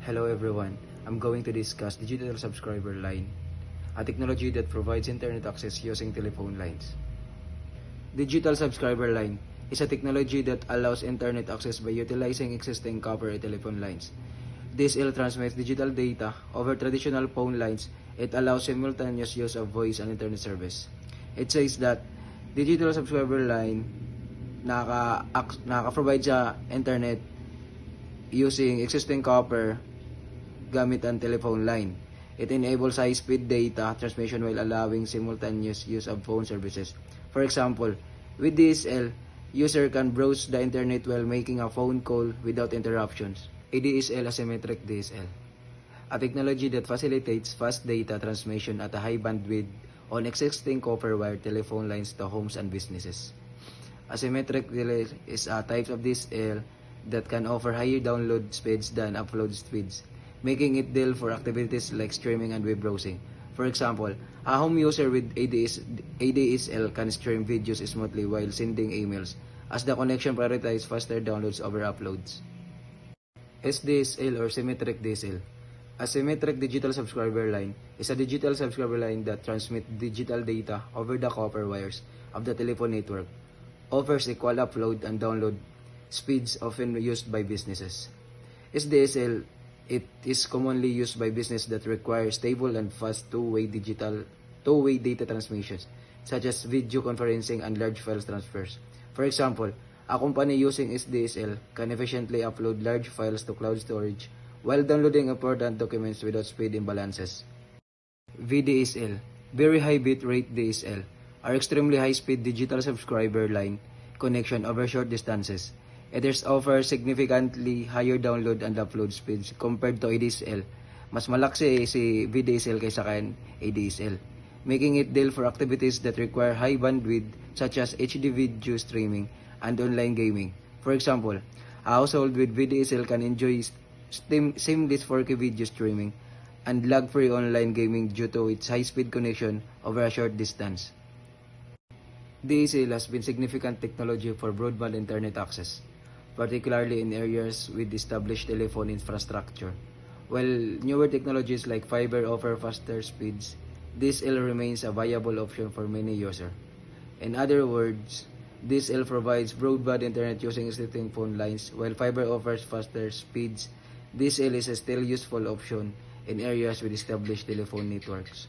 Hello everyone, I'm going to discuss digital subscriber line, a technology that provides internet access using telephone lines. Digital subscriber line is a technology that allows internet access by utilizing existing copper telephone lines. This transmits digital data over traditional phone lines. It allows simultaneous use of voice and internet service. It says that digital subscriber line nakaka-provide sa internet using existing copper gamit ang telephone line. It enables high-speed data transmission while allowing simultaneous use of phone services. For example, with DSL, user can browse the internet while making a phone call without interruptions. ADSL, asymmetric DSL, a technology that facilitates fast data transmission at a high bandwidth on existing copper wire telephone lines to homes and businesses. Asymmetric DSL is a type of DSL that can offer higher download speeds than upload speeds, making it ideal for activities like streaming and web browsing. For example, a home user with ADSL can stream videos smoothly while sending emails, as the connection prioritizes faster downloads over uploads. SDSL or symmetric DSL. A symmetric digital subscriber line is a digital subscriber line that transmits digital data over the copper wires of the telephone network, offers equal upload and download speeds often used by businesses. SDSL, it is commonly used by business that require stable and fast two-way data transmissions, such as video conferencing and large file transfers. For example, a company using SDSL can efficiently upload large files to cloud storage while downloading important documents without speed imbalances. VDSL, very high bitrate DSL, are extremely high-speed digital subscriber line connection over short distances. It offers significantly higher download and upload speeds compared to ADSL. Mas malaki si VDSL kaysa kan ADSL, making it ideal for activities that require high bandwidth such as HD video streaming and online gaming. For example, a household with VDSL can enjoy seamless 4K video streaming and lag-free online gaming due to its high-speed connection over a short distance. DSL has been significant technology for broadband internet access, particularly in areas with established telephone infrastructure. While newer technologies like fiber offer faster speeds, DSL remains a viable option for many users. In other words, DSL provides broadband internet using existing phone lines, while fiber offers faster speeds. DSL is a still useful option in areas with established telephone networks.